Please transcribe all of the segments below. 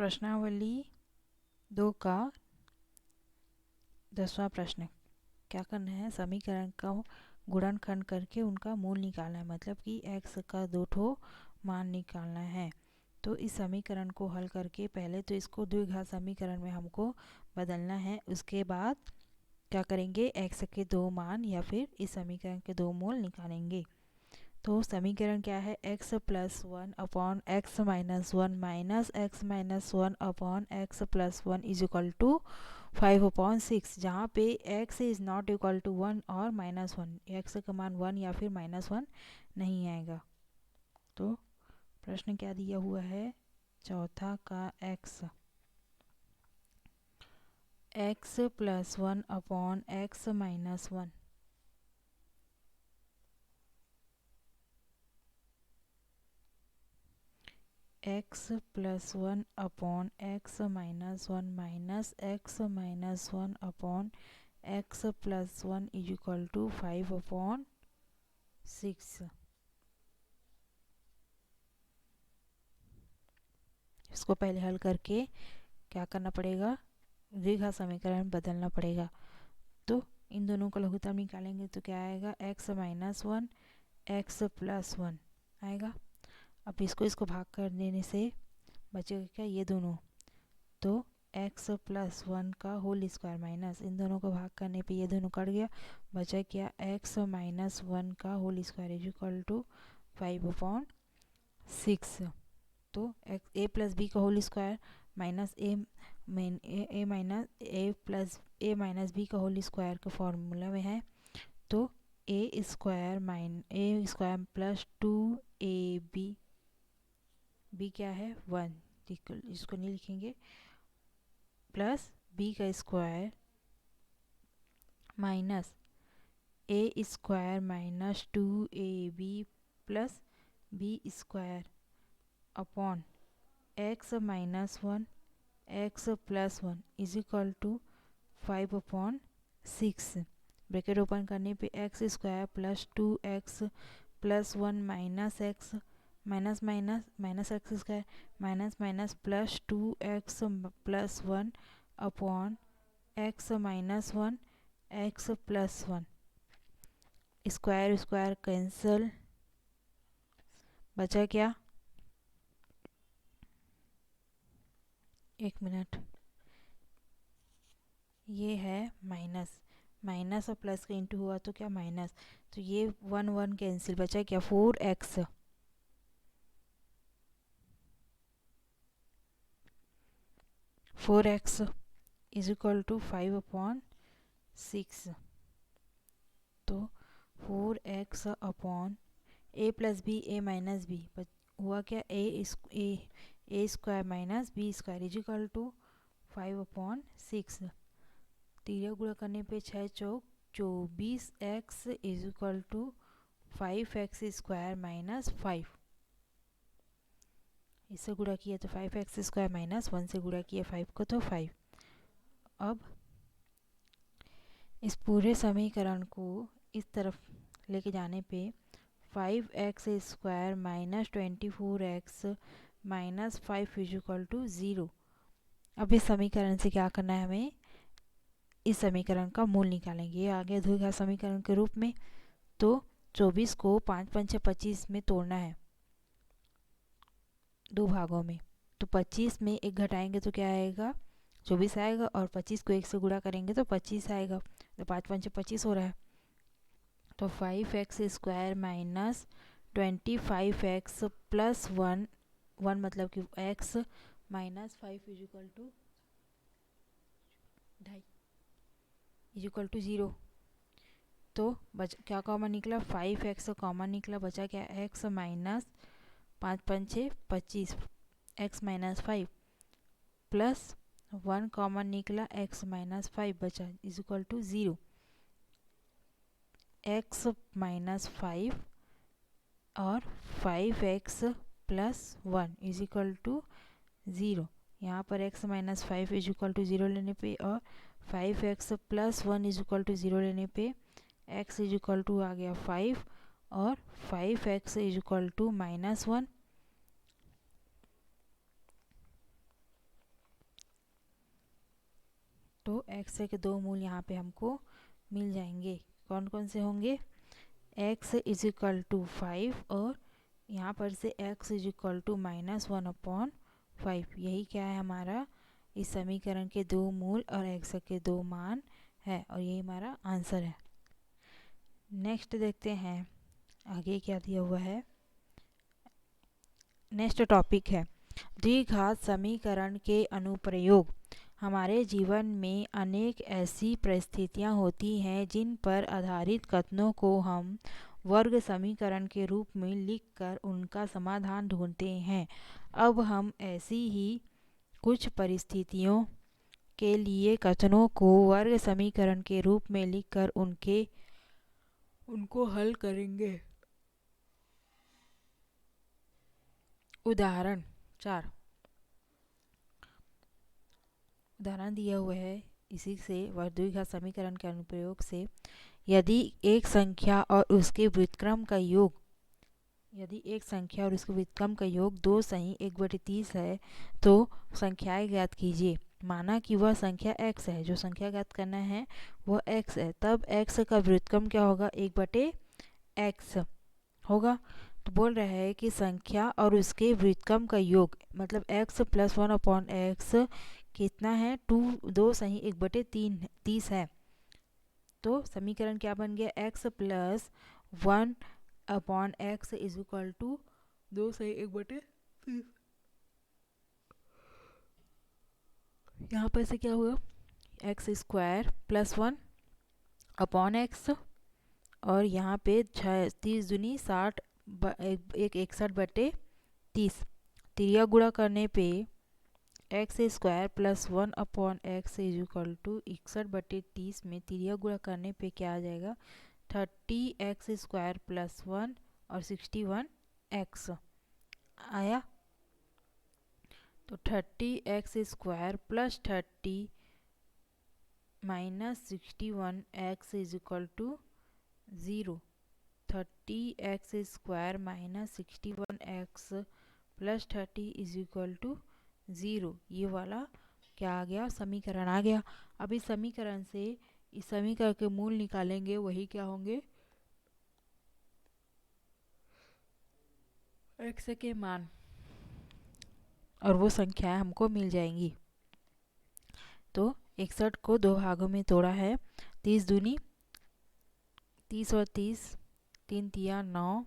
प्रश्नावली 2 का 10वां प्रश्न। क्या करना है, समीकरण का गुणनखंड करके उनका मूल निकालना है, मतलब कि x का 2 ठो मान निकालना है। तो इस समीकरण को हल करके पहले तो इसको द्विघात समीकरण में हमको बदलना है। उसके बाद क्या करेंगे, x के 2 मान या फिर इस समीकरण के 2 मूल निकालेंगे। तो समीकरण क्या है, x plus 1 upon x minus 1 minus x minus 1 upon x plus 1 is equal to 5/6, जहाँ पे x is not equal to 1 और -1, x का मान 1 या फिर -1 नहीं आएगा। तो प्रश्न क्या दिया हुआ है, चौथा का x plus 1 upon x minus 1 x plus 1 upon x minus 1 minus x minus 1 upon x plus 1 is equal to 5/6। इसको पहले हल करके क्या करना पड़ेगा, द्विघात समीकरण बदलना पड़ेगा। तो इन दोनों का लघुत्तम निकालेंगे तो क्या आएगा, x माइनस 1 x प्लस 1 आएगा। अब इसको भाग कर देने से बचेगा क्या, ये दोनों, तो x प्लस 1 का होल स्क्वायर माइनस इन दोनों को भाग करने पे ये दोनों कट गया, बचा क्या x माइनस 1 का whole square is equal to 5/6। तो a प्लस बी का whole square minus A minus A plus A minus B का होल स्क्वायर का फॉर्मूला में है। तो a square plus 2ab, B क्या है 1, इसको नहीं लिखेंगे, प्लस बी का square minus A square minus 2ab plus B square upon x minus 1 x plus 1 is equal to 5/6। Bracket open करने पे x square plus 2x plus 1 minus x minus minus minus X square minus minus plus 2x plus 1 upon x minus 1 x plus 1, square square cancel, बचा क्या, एक minute, ये है minus minus और plus का into हुआ तो क्या माइनस, तो ये 1 कैंसिल, बचा क्या 4x इज इक्वल टू 5/6। तो 4x upon a plus b a minus b हुआ क्या, a square minus b square is equal to 5/6। तीन गुणा करने पे 6 चौक 24x is equal to 5x square minus 5। इससे गुणा किया तो 5x स्क्वायर माइनस 1 से गुणा किया 5 को तो 5। अब इस पूरे समीकरण को इस तरफ लेके जाने पे 5x square minus 24x minus 5 is equal to 0। अब इस समीकरण से क्या करना है, हमें इस समीकरण का मूल निकालेंगे। ये आ गया द्विघात समीकरण के रूप में। तो 24 को 5×5 = 25 में तोड़ना है, दो भागों में। तो 25 में एक घटाएंगे तो क्या आएगा, 24 आएगा, और 25 को 1 से गुणा करेंगे तो 25 आएगा। तो 5×5 = 25 हो रहा है। तो 5x square minus 25x plus 1 मतलब कि x minus 5 is equal to 0। तो क्या कॉमन निकला, 5x कॉमन निकला, बचा क्या x minus 5×5 = 25, x minus 5 plus 1 common निकला, x माइनस 5 बचा is equal to 0। x minus 5 और 5x plus 1 is equal to 0। यहाँ पर x minus 5 is equal to 0 लेने पे और 5x plus 1 is equal to 0 लेने पे x इज इक्वल टू आ गया 5 और 5x इज इक्वल टू -1। तो x के दो मूल यहाँ पे हमको मिल जाएंगे। कौन कौन से होंगे? x इज इक्वल टू 5 और यहाँ पर से x इज इक्वल टू -1/5। यही क्या है हमारा इस समीकरण के दो मूल और x के दो मान है और यही हमारा आंसर है। नेक्स्ट देखते हैं आगे क्या दिया हुआ है। नेक्स्ट टॉपिक है द्विघात समीकरण के अनुप्रयोग। हमारे जीवन में अनेक ऐसी परिस्थितियां होती हैं जिन पर आधारित कथनों को हम वर्ग समीकरण के रूप में लिखकर उनका समाधान ढूंढते हैं। अब हम ऐसी ही कुछ परिस्थितियों के लिए कथनों को वर्ग समीकरण के रूप में लिखकर उनको हल करेंगे। उदाहरण 4 उदाहरण दिया हुआ है इसी से द्विघात समीकरण के अनुप्रयोग से। यदि एक संख्या और उसके व्युत्क्रम का योग 2 सही 1/30 है तो संख्याएं ज्ञात कीजिए। माना कि वह संख्या x है, जो संख्या ज्ञात करना है वह x है, तब x का व्युत्क्रम क्या होगा? 1/x होगा। तो बोल रहा है कि संख्या और उसके व्युत्क्रम का योग मतलब x + 1/x कितना है? 2 सही 1/30 है। तो समीकरण क्या बन गया? x + 1/x is equal to 2 सही 1/30। यहाँ पर से क्या हुआ? x² + 1/x और यहाँ पे 30 दूनी 60 61/30। तिरिया गुणा करने पे x² + 1/x is equal to 61/30 में तिरिया गुणा करने पे क्या आ जाएगा? 30x² + 1 और 61x आया। तो 30x² + 30 - 61x is equal to 0। 30x² - 61x + 30 is equal to 0। ये वाला क्या आ गया? समीकरण आ गया। अब इस समीकरण से इस समीकरण के मूल निकालेंगे, वही क्या होंगे? x के मान और वो संख्याएं हमको मिल जाएंगी। तो 61 को 2 भागों में तोड़ा है। 30 दूनी 30 और 30 3 तिया 9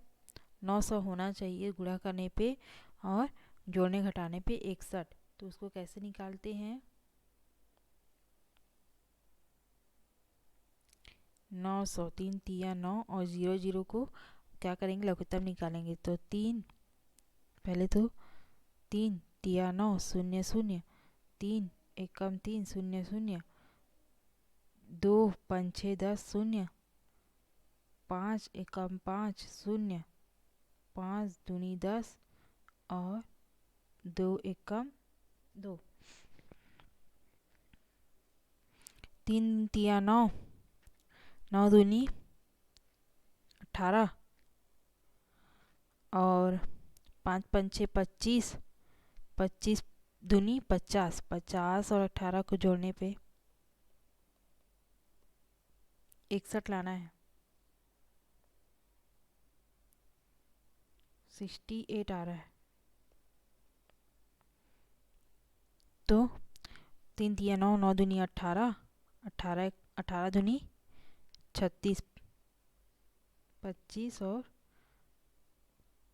900 होना चाहिए गुणा करने पे और जोड़ने घटाने पे 61। तो उसको कैसे निकालते हैं? 900 3 तिया 9 और 0 0 को क्या करेंगे? लघुत्तम निकालेंगे। तो 3 पहले तो 3 तिया 9 0 0 3 एकम 3 0 0 2 5 6 10 0 5 एकम 5 0 5 दूनी 10 और 2 एकम 2। 3 तिया 9 9 दूनी 18 और 5 5 6 25 25 दूनी 50 50 और 18 को जोड़ने पे 61 लाना है। 68 आ रहा है। तो 3 तिया 9 9 दूनी 18 18 18 दूनी 36 25 और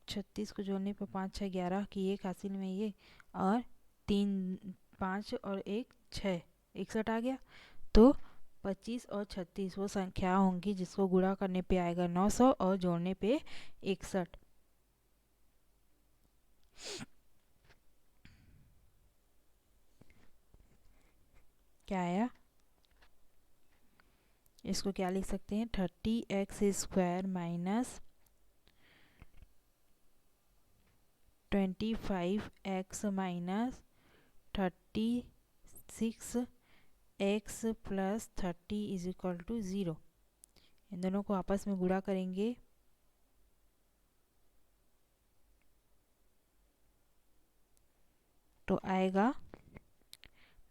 36 को जोड़ने पर 5 6 11 की एक हासिल में ये और 3 5 और 1 6 61 आ गया। तो 25 और 36 वो संख्या होंगी जिसको गुणा करने पे आएगा 900 और जोड़ने पे 61। क्या आया? इसको क्या लिख सकते हैं? 30x² - 25x - 36x + 30 is equal to 0। इन दोनों को आपस में गुणा करेंगे तो आएगा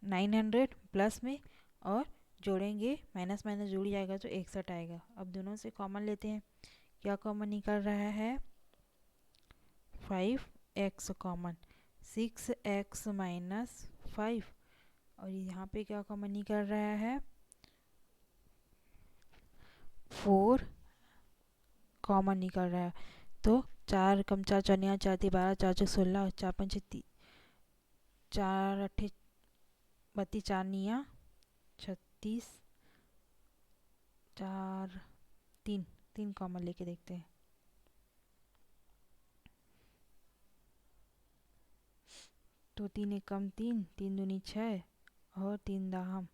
900 प्लस में और जोड़ेंगे, माइनस माइनस जुड़ जाएगा तो 61 आएगा। अब दोनों से कॉमन लेते हैं, क्या कॉमन निकल रहा है 5x कॉमन, 6x माइनस 5, और यहाँ पे क्या कॉमन निकल रहा है 4 कॉमन निकल रहा है। तो 4 कम 4 चौनिया 4 ती 12 4 चौक 16 4 पंचे 4 अट्ठे 32 4 निया 36 4 3 3 कॉमन लेके देखते हैं। तो 3 एक कम 3 3 दूनी 6 और 3 दाहम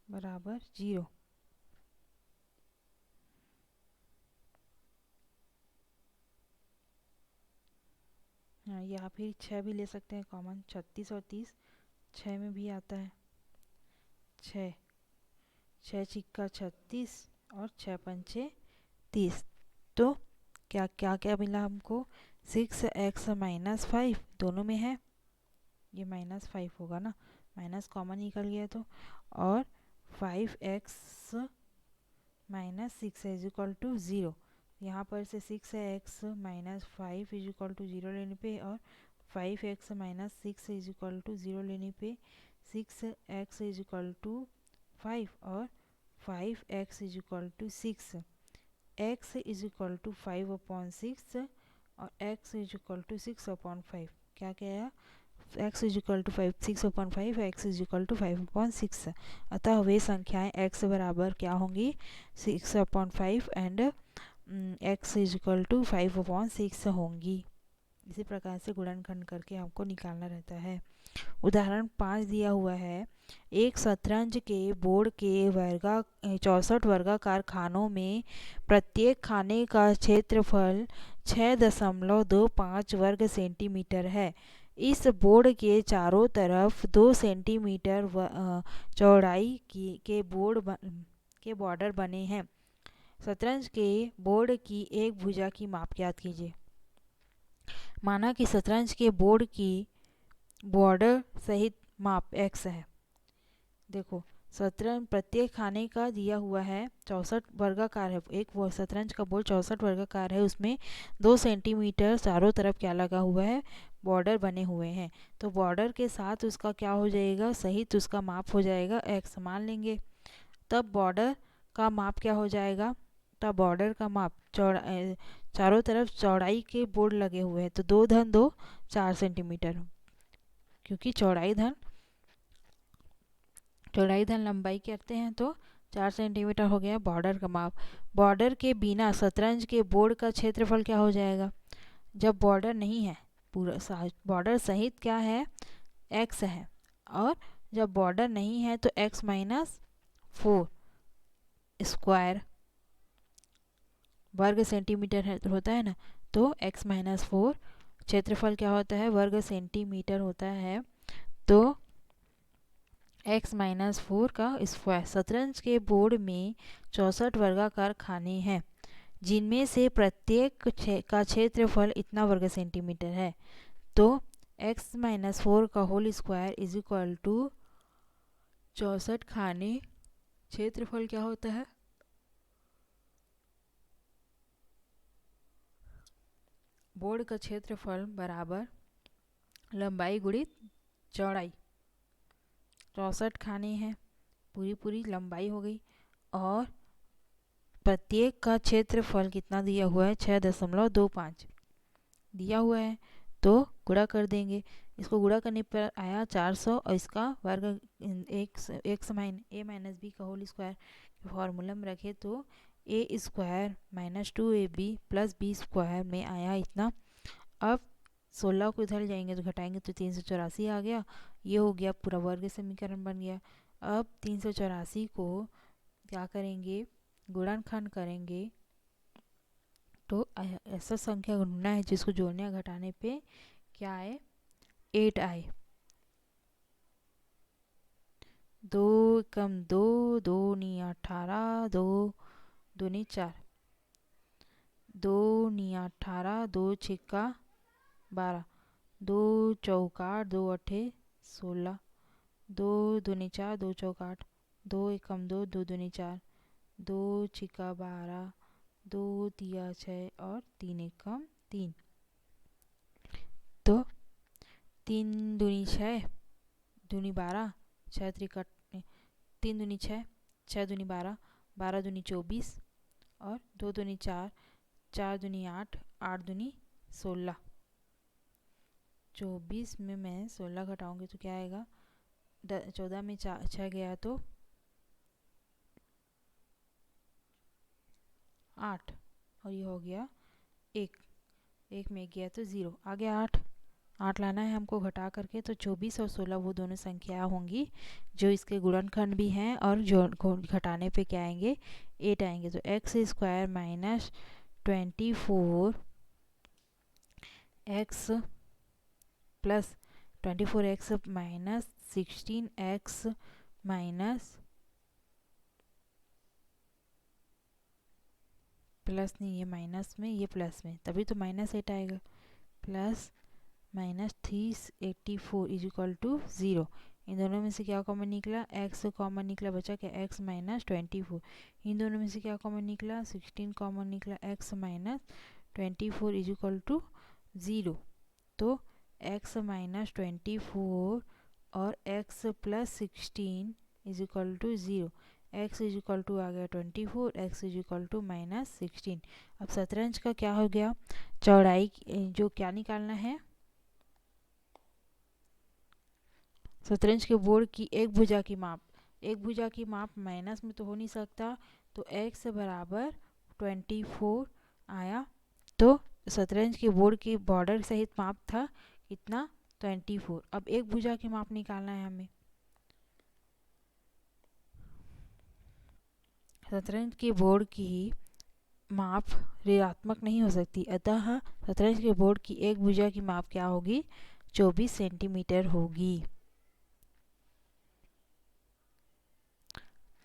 बराबर 0। हाँ, या फिर 6 भी ले सकते हैं कॉमन, 36 और 30 6 में भी आता है। 6 6 छिक्का 36 और 6 पंचे 30। तो क्या क्या क्या मिला हमको 6x माइनस 5 दोनों में है, ये माइनस 5 होगा ना, माइनस कॉमन निकल गया तो, और 5x minus 6 is equal to 0। यहाँ पर से 6x minus 5 is equal to 0 लेने पे और 5x minus 6 is equal to 0 लेने पे 6x इज इक्वल टू 5 और 5x is equal to 6, x is equal to 5/6 और x इज इक्वल टू 6/5। क्या क्या x is equal to 6/5, x is equal to 5/6। अतः वे संख्याएं x बराबर क्या होंगी 6/5 and x is equal to 5/6 होंगी। इसी प्रकार से गुणनखंड करके हमको निकालना रहता है। उदाहरण 5 दिया हुआ है, एक शतरंज के बोर्ड के 64 वर्गाकार खानों में प्रत्येक खाने का क्षेत्रफल 6.25 वर्ग सेंटीमीटर है। इस बोर्ड के चारों तरफ 2 सेंटीमीटर चौड़ाई के बॉर्डर बने हैं। शतरंज के बोर्ड की एक भुजा की माप ज्ञात कीजिए। माना कि शतरंज के बोर्ड की बॉर्डर सहित माप x है। देखो शतरंज प्रत्येक खाने का दिया हुआ है 64 वर्गाकार है, एक वो शतरंज का बोर्ड 64 वर्गाकार है, उसमें 2 सेंटीमीटर चारों तरफ क्या लगा हुआ है बॉर्डर बने हुए हैं। तो बॉर्डर के साथ उसका क्या हो जाएगा सहित उसका माप हो जाएगा x मान लेंगे। तब बॉर्डर का माप क्या हो जाएगा, तब बॉर्डर का माप चारों तरफ चौड़ाई के बोर्ड लगे हुए हैं तो 2 धन 2 4 सेंटीमीटर, क्योंकि चौड़ाई धन लंबाई करते हैं तो 4 सेंटीमीटर हो गया बॉर्डर का माप। बॉर्डर के बिना शतरंज के बोर्ड का क्षेत्रफल क्या हो जाएगा, जब बॉर्डर नहीं है पूरा बॉर्डर सहित क्या है x है, और जब बॉर्डर नहीं है तो x माइनस 4 स्क्वायर वर्ग सेंटीमीटर होता है ना, तो x माइनस 4 क्षेत्रफल क्या होता है वर्ग सेंटीमीटर होता है। तो x माइनस 4 का स्क्वायर। शतरंज के बोर्ड में 64 वर्गाकार खाने हैं जिनमें से प्रत्येक का क्षेत्रफल इतना वर्ग सेंटीमीटर है। तो x माइनस 4 का whole square is equal to 64 खाने, क्षेत्रफल क्या होता है बोर्ड का क्षेत्रफल बराबर लंबाई गुणित चौड़ाई। 64 खाने हैं, पूरी लंबाई हो गई, और प्रत्येक का क्षेत्रफल कितना दिया हुआ है 6.25 दिया हुआ है। तो गुणा कर देंगे, इसको गुणा करने पर आया 400 और इसका वर्ग ए माइनस बी का होल स्क्वायर फॉर्मूला में रखे तो a square minus 2ab plus B square में आया इतना। अब 16 को इधर जाएंगे तो घटाएंगे तो 384 आ गया, ये हो गया पूरा वर्ग समीकरण बन गया। अब 384 को क्या करेंगे गुणनखंड करेंगे तो ऐसा संख्या ढूंढना है जिसको जोड़ने या घटाने पे क्या आए 8 आए। 2 कम 2 2 नी 18 2 दूनी 4 2 नी 18 2 छिक्का 12 2 चौका 2 अठे 16 दो दूनी 4, 2 चौक 8, 2 एकम 2, 2 दूनी 4, 2 छिका 12, 2 तिया 6 और 3 एकम 3। तो 3 दूनी 6, दूनी 12, 6 त्रिका 3 दूनी 6, 6 दूनी 12, 12 दूनी 24 और 2 दूनी 4, 4 दूनी 8, 8 दूनी 16। 24 में मैं 16 घटाऊंगी तो क्या आएगा, 14 में 6 गया तो 8 और ये हो गया 1, 1 में गया तो 0 आ गया 8। 8 लाना है हमको घटा करके, तो 24 और 16 वो दोनों संख्या होंगी जो इसके गुणनखंड भी हैं और जो घटाने पे क्या आएंगे, 8 आएंगे। तो x square minus 24 x plus 24 x minus 16 x minus plus नहीं, ये माइनस में ये प्लस में, तभी तो माइनस 8 आएगा, plus minus 384 is equal to 0। इन दोनों में से क्या कॉमन निकला, x कॉमन निकला, बचा क्या x माइनस 24। इन दोनों में से क्या कॉमन निकला, 16 कॉमन निकला, x minus 24 is equal to 0। तो x माइनस 24 और x plus 16 is equal to 0। x is equal to आ गया 24, x is equal to minus 16। अब शतरंज का क्या हो गया, चौड़ाई जो क्या निकालना है, शतरंज के बोर्ड की एक भुजा की माप, एक भुजा की माप माइनस में तो हो नहीं सकता, तो x बराबर 24 आया। तो शतरंज के बोर्ड की बॉर्डर सहित माप था कितना, 24। अब एक भुजा की माप निकालना है हमें, शतरंज के बोर्ड की माप ऋणात्मक नहीं हो सकती, अतः शतरंज के बोर्ड की एक भुजा की माप क्या होगी, 24 सेंटीमीटर होगी।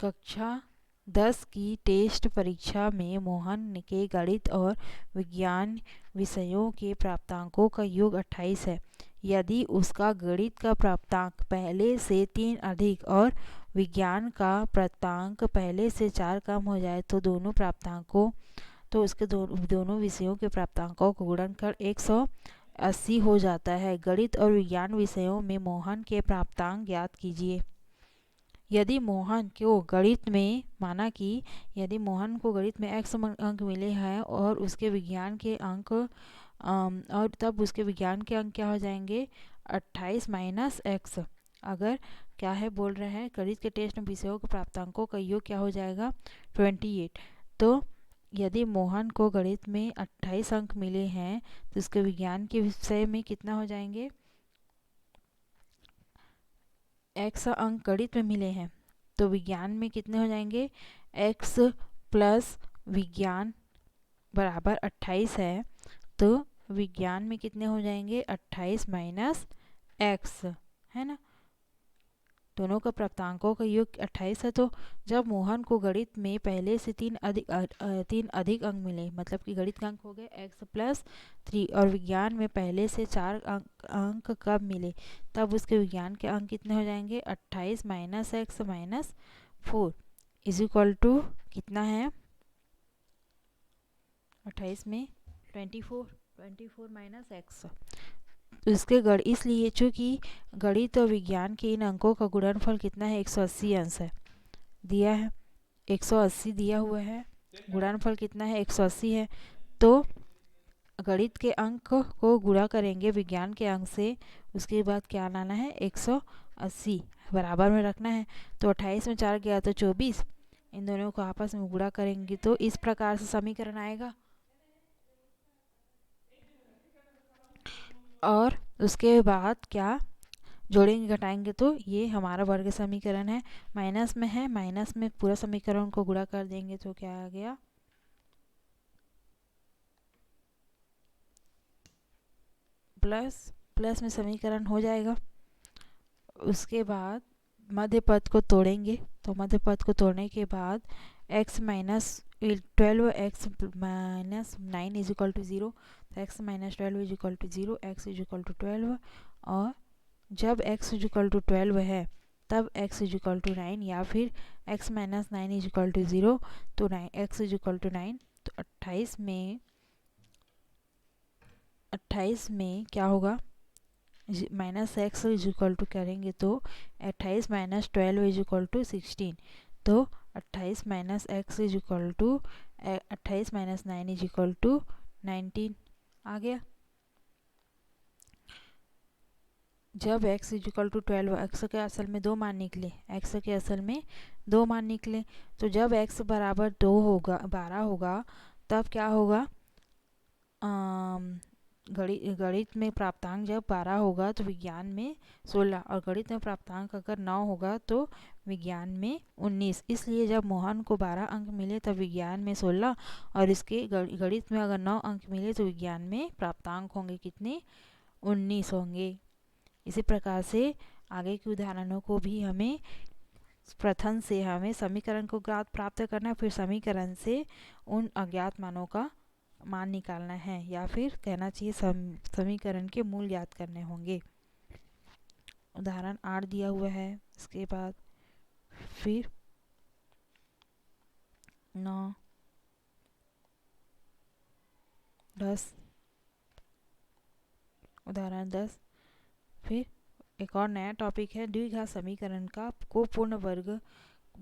कक्षा 10 की टेस्ट परीक्षा में मोहन के गणित और विज्ञान विषयों के प्राप्तांकों का योग 28 है। यदि उसका गणित का प्राप्तांक पहले से 3 अधिक और विज्ञान का प्राप्तांक पहले से 4 कम हो जाए तो दोनों प्राप्तांकों तो उसके दोनों विषयों के प्राप्तांकों को गुणन कर 180 हो जाता है। गणित और विज्ञान विषयों में मोहन के प्राप्तांक ज्ञात कीजिए। यदि मोहन को गणित में, माना कि यदि मोहन को गणित में x अंक मिले हैं और उसके विज्ञान के अंक और तब उसके विज्ञान के अंक क्या हो जाएंगे, 28 माइनस एक्स। अगर क्या है बोल रहा है, गणित के टेस्ट में विषयों के प्राप्तांकों का योग क्या हो जाएगा, 28। तो यदि मोहन को गणित में 28 अंक मिले हैं तो उसके विज्ञान के विषय में कितना हो जाएंगे, x अंक गणित में मिले हैं तो विज्ञान में कितने हो जाएंगे, x प्लस विज्ञान बराबर 28 है, तो विज्ञान में कितने हो जाएंगे, 28 माइनस x, है ना। दोनों का प्राप्तांकों का योग 28 है। तो जब मोहन को गणित में पहले से 3 अधिक अंक मिले, मतलब कि गणित का अंक हो गए x प्लस 3 और विज्ञान में पहले से 4 अंक कब मिले, तब उसके विज्ञान के अंक कितने हो जाएंगे, 28 minus X minus 4 is equal to कितना है, 28 में 24 माइनस एक्स। तो इसके इसलिए चूंकि गणित और विज्ञान के इन अंकों का गुणनफल कितना है, 180 अंश है, दिया है 180 दिया हुआ है, गुणनफल कितना है, 180 है। तो गणित के अंक को गुणा करेंगे विज्ञान के अंक से, उसके बाद क्या लाना है, 180 बराबर में रखना है। तो 28 में 4 गया तो 24, इन दोनों को आपस में गुणा करेंगे तो इस प्रकार से समीकरण आएगा। और उसके बाद क्या जोड़ेंगे घटाएंगे, तो ये हमारा वर्ग समीकरण है, माइनस में है, माइनस में पूरा समीकरण को गुणा कर देंगे तो क्या आ गया, प्लस में समीकरण हो जाएगा। उसके बाद मध्य पद को तोड़ेंगे, तो मध्य पद को तोड़ने के बाद x minus 12 x minus 9 is equal to 0, तो x minus 12 is equal to 0, x is equal to 12। और जब x इज इक्वल टू 12 है तब x इज इक्वल टू 9, या फिर x minus 9 is equal to 0, तो x इज इक्वल टू 9। तो 28 में क्या होगा, minus X is equal to करेंगे तो 28 माइनस 12 इज इक्वल टू 16। तो 28 minus X is equal to 28 minus 9 is equal to 19 आ गया। जब x is equal to 12, x के असल में 2 मान निकले, x के असल में 2 मान निकले, तो जब x बराबर 2 होगा 12 होगा, तब क्या होगा, गणित में प्राप्तांक जब 12 होगा तो विज्ञान में 16, और गणित में प्राप्तांक अगर 9 होगा तो विज्ञान में 19। इसलिए जब मोहन को 12 अंक मिले तब विज्ञान में 16, और इसके गणित में अगर 9 अंक मिले तो विज्ञान में प्राप्तांक होंगे कितने, 19 होंगे। इसी प्रकार से आगे के उदाहरणों को भी हमें प्रथम से हमें समीकरण को प्राप्त करना, फिर समीकरण से उन अज्ञात मानों का मान निकालना है, या फिर कहना चाहिए समीकरण के मूल ज्ञात करने होंगे। उदाहरण 8 दिया हुआ है, इसके बाद फिर 9, 10, उदाहरण 10। फिर एक और नया टॉपिक है, द्विघात समीकरण को पूर्ण वर्ग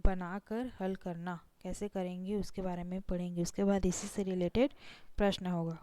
बनाकर हल करना कैसे करेंगे उसके बारे में पढ़ेंगे। उसके बाद इसी से रिलेटेड प्रश्न होगा।